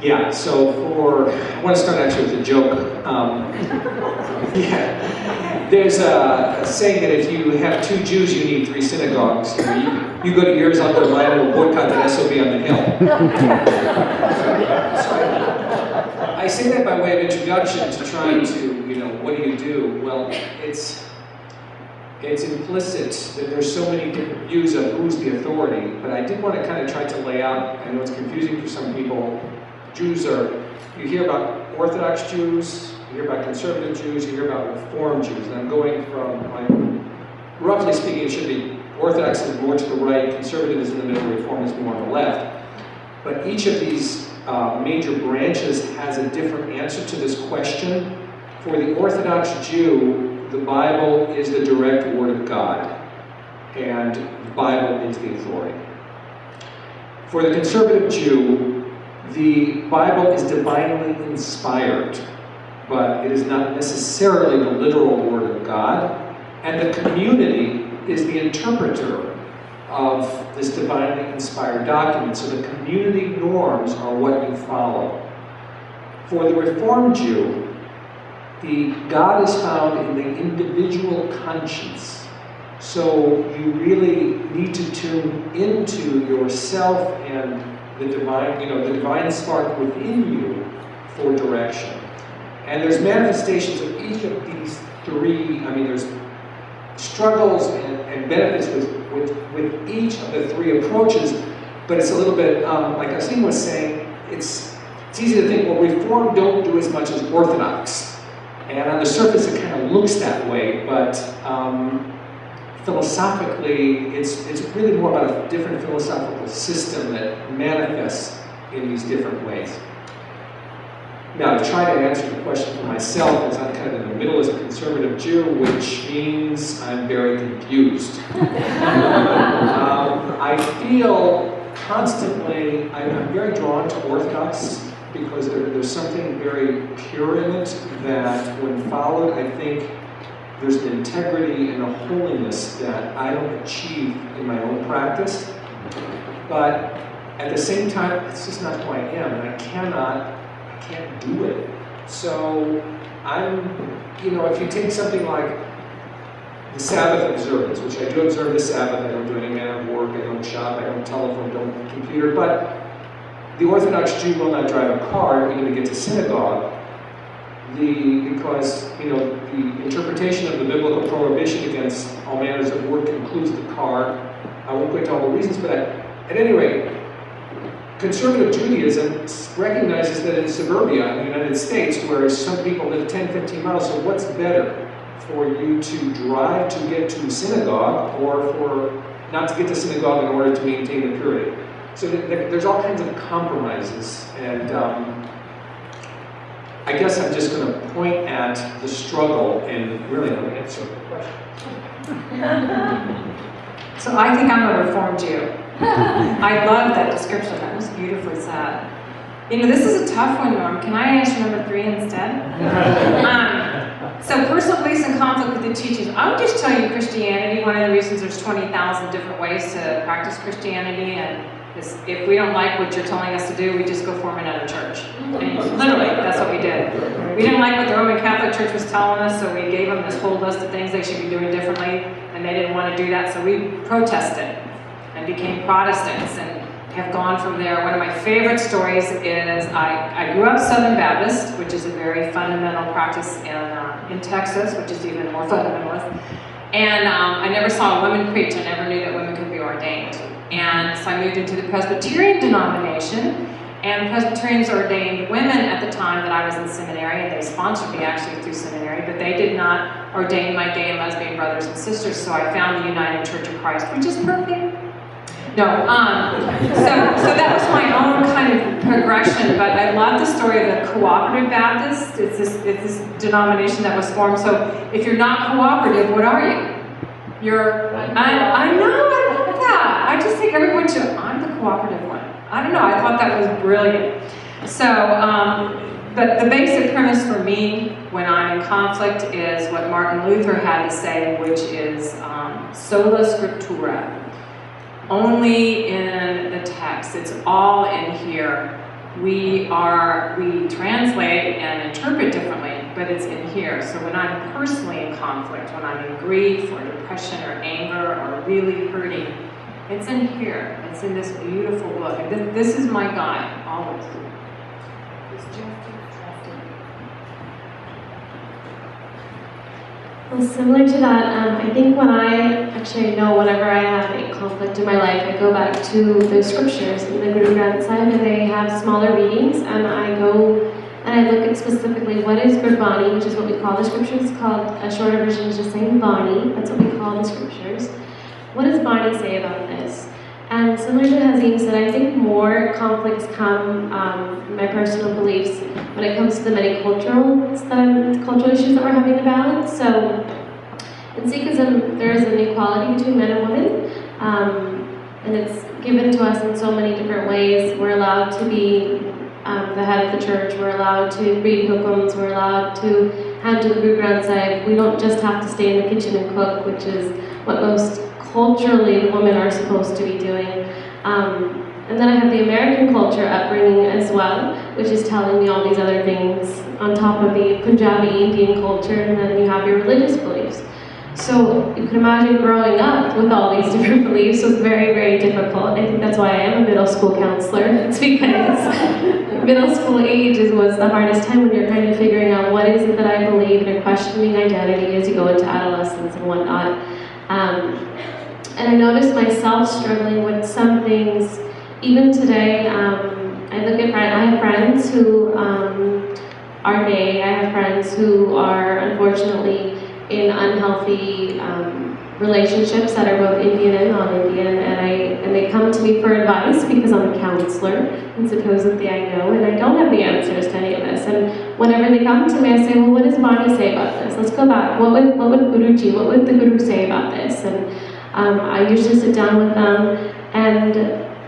Yeah, so I want to start actually with a joke. Yeah, there's a saying that if you have 2 Jews, you need 3 synagogues. You go to yours, I'll go to mine, and we'll boycott the SOB on the Hill. So I say that by way of introduction to trying to, what do you do? Well, it's implicit that there's so many different views of who's the authority, but I did want to kind of try to lay out, I know it's confusing for some people. Jews you hear about Orthodox Jews, you hear about conservative Jews, you hear about Reform Jews, and I'm going from, roughly speaking, it should be Orthodox is more to the right, conservative is in the middle, Reform is more on the left. But each of these major branches has a different answer to this question. For the Orthodox Jew, the Bible is the direct word of God, and the Bible is the authority. For the conservative Jew, the Bible is divinely inspired, but it is not necessarily the literal word of God, and the community is the interpreter of this divinely inspired document, so the community norms are what you follow. For the Reformed Jew, God is found in the individual conscience. So you really need to tune into yourself and the divine spark within you for direction. And there's manifestations of each of these 3, there's struggles and benefits with each of the 3 approaches, but it's a little bit, like Asim was saying, it's easy to think, well, Reform don't do as much as Orthodox. And on the surface, it kind of looks that way, but philosophically, it's really more about a different philosophical system that manifests in these different ways. Now, to try to answer the question for myself, as I'm kind of in the middle as a conservative Jew, which means I'm very confused. I feel constantly, I'm very drawn to Orthodox, because there's something very pure in it that, when followed, I think there's an integrity and a holiness that I don't achieve in my own practice. But at the same time, it's just not who I am, and I can't do it. So if you take something like the Sabbath observance, which I do observe the Sabbath, I don't do any manner of work, I don't shop, I don't telephone, don't computer, but the Orthodox Jew will not drive a car even to get to synagogue, because the interpretation of the biblical prohibition against all manners of work includes the car. I won't go into all the reasons, but at any rate, conservative Judaism recognizes that in suburbia in the United States, where some people live 10, 15 miles, so what's better for you to drive to get to synagogue, or for not to get to synagogue in order to maintain the purity? So there's all kinds of compromises, and I guess I'm just going to point at the struggle and really not answer the question. So I think I'm a Reformed Jew. I love that description. That was beautifully said. This is a tough one, Norm. Can I answer number 3 instead? So personal beliefs and conflict with the teachings. I would just tell you Christianity, one of the reasons there's 20,000 different ways to practice Christianity, and if we don't like what you're telling us to do, we just go form another church. And literally, that's what we did. We didn't like what the Roman Catholic Church was telling us, so we gave them this whole list of things they should be doing differently, and they didn't want to do that, so we protested and became Protestants and have gone from there. One of my favorite stories is I grew up Southern Baptist, which is a very fundamental practice in Texas, which is even more fundamentalist. And I never saw a woman preach. I never knew that women could be ordained. And so I moved into the Presbyterian denomination, and Presbyterians ordained women at the time that I was in seminary, and they sponsored me actually through seminary, but they did not ordain my gay and lesbian brothers and sisters, so I found the United Church of Christ, which is perfect. No, so that was my own kind of progression, but I love the story of the Cooperative Baptist. It's this denomination that was formed, so if you're not cooperative, what are you? I know, I love that. I just think everyone should, I'm the cooperative one. I don't know, I thought that was brilliant. So, but the basic premise for me when I'm in conflict is what Martin Luther had to say, which is sola scriptura. Only in the text. It's all in here. we translate and interpret differently, but it's in here. So when I'm personally in conflict, when I'm in grief or depression or anger or really hurting, it's in here. It's in this beautiful book. And this is my guide, always. Well, similar to that, I think when I know whenever I have a conflict in my life, I go back to the scriptures in the Guru Granth Sahib, and they have smaller readings, and I go and I look at specifically what is Gurbani, which is what we call the scriptures. It's called, a shorter version is just saying Bani, that's what we call the scriptures. What does Bani say about this? And similar to Hazim said, I think more conflicts come, my personal beliefs, when it comes to the many cultural issues that we're having to balance. So in Sikhism, there is an equality between men and women, and it's given to us in so many different ways. We're allowed to be the head of the church, we're allowed to read hukums, we're allowed to hand to the Guru Granth Sahib. We don't just have to stay in the kitchen and cook, which is what most culturally the women are supposed to be doing. And then I have the American culture upbringing as well, which is telling me all these other things on top of the Punjabi Indian culture, and then you have your religious beliefs. So you can imagine growing up with all these different beliefs was very, very difficult. I think that's why I am a middle school counselor. It's because middle school age was the hardest time when you're kind of figuring out what is it that I believe and questioning identity as you go into adolescence and whatnot. And I noticed myself struggling with some things. Even today, I have friends who are gay. I have friends who are unfortunately in unhealthy relationships that are both Indian and non-Indian, and they come to me for advice because I'm a counselor, and supposedly I know, and I don't have the answers to any of this. And whenever they come to me, I say, well, what does Bani say about this? Let's go back. What would Guruji, what would the Guru say about this? And I usually sit down with them, and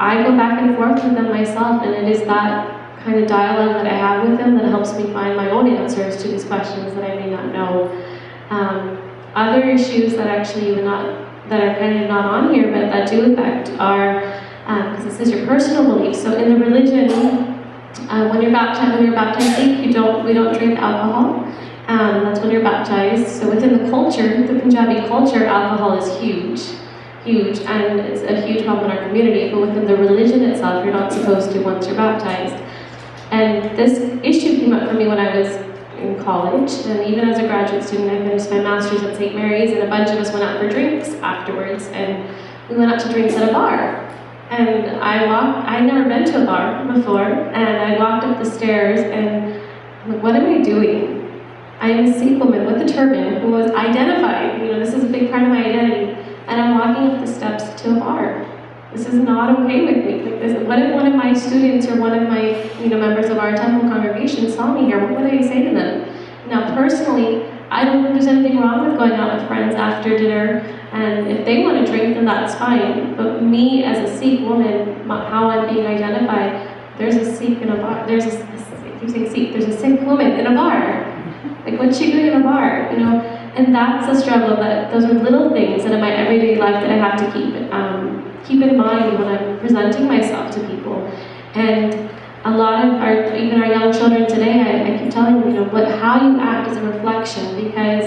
I go back and forth with them myself, and it is that kind of dialogue that I have with them that helps me find my own answers to these questions that I may not know. Other issues that actually that are kind of not on here, but that do affect are, because this is your personal belief. So in the religion, when you're baptized Sikh, we don't drink alcohol. That's when you're baptized. So within the culture, the Punjabi culture, alcohol is huge, and it's a huge problem in our community. But within the religion itself, you're not supposed to once you're baptized. And this issue came up for me when I was in college, and even as a graduate student, I finished my master's at St. Mary's, and a bunch of us went out for drinks afterwards, and we went out to drinks at a bar. And I'd never been to a bar before, and I walked up the stairs, and I'm like, what am I doing? I am a Sikh woman with a turban who was identified, this is a big part of my identity, and I'm walking up the steps to a bar. This is not okay with me. What if one of my students or one of my members of our temple congregation saw me here? What would I say to them? Now, personally, I don't think there's anything wrong with going out with friends after dinner, and if they want to drink, then that's fine. But me, as a Sikh woman, how I'm being identified, there's a Sikh in a bar. There's a Sikh woman in a bar. Like, what's she doing in a bar? And that's a struggle. Those are little things that in my everyday life that I have to keep in mind when I'm presenting myself to people. And a lot of our young children today, I keep telling them, how you act is a reflection, because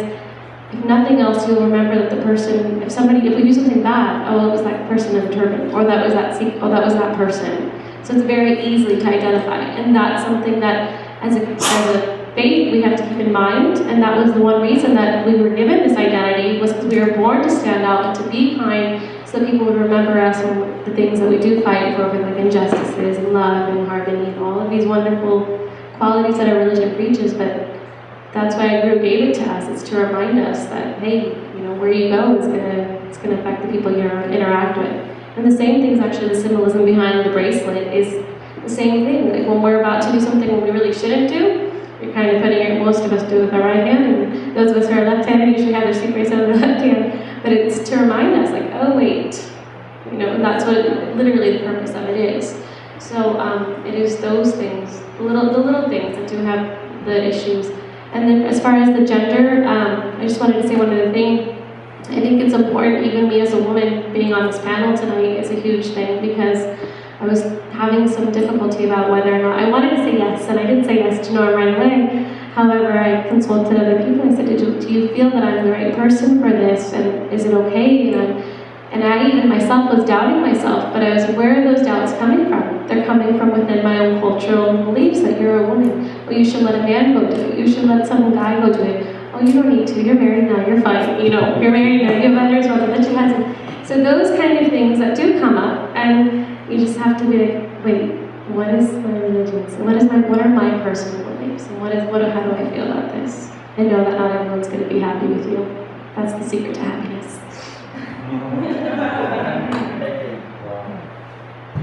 if nothing else, you'll remember that the person, if we do something bad, oh, it was that person in the turban, or that was that Sikh, oh, that was that person. So it's very easy to identify, and that's something that as a faith we have to keep in mind, and that was the one reason that we were given this identity, was because we were born to stand out and to be kind, so that people would remember us and the things that we do fight for, like injustices and love and harmony and all of these wonderful qualities that our religion preaches. But that's why Guru gave it to us. It's to remind us that, hey, where you go is gonna affect the people you interact with. And the same thing is actually the symbolism behind the bracelet is the same thing. Like when we're about to do something we really shouldn't do, you're kind of putting it, most of us do with our right hand, and those of us who are left-handed usually have their Sikh bracelet on the left hand. But it's to remind us, like, oh wait, and that's what literally the purpose of it is. So it is those things, the little things that do have the issues. And then as far as the gender, I just wanted to say one other thing. I think it's important, even me as a woman being on this panel tonight is a huge thing, because I was having some difficulty about whether or not I wanted to say yes, and I did say yes to Norm right away. However, I consulted other people. I said, do you feel that I'm the right person for this, and is it okay? And I even myself was doubting myself, but I was, where are those doubts coming from? They're coming from within my own cultural beliefs that you're a woman. Oh, you should let a man go do it. You should let some guy go do it. Oh, you don't need to. You're married now. You're fine. You know, you're married now. You have others. Well, let you have some. So those kind of things that do come up, and you just have to be like, wait, what is my religion? So what are my personal beliefs? And how do I feel about this? And know that not everyone's going to be happy with you. That's the secret to happiness.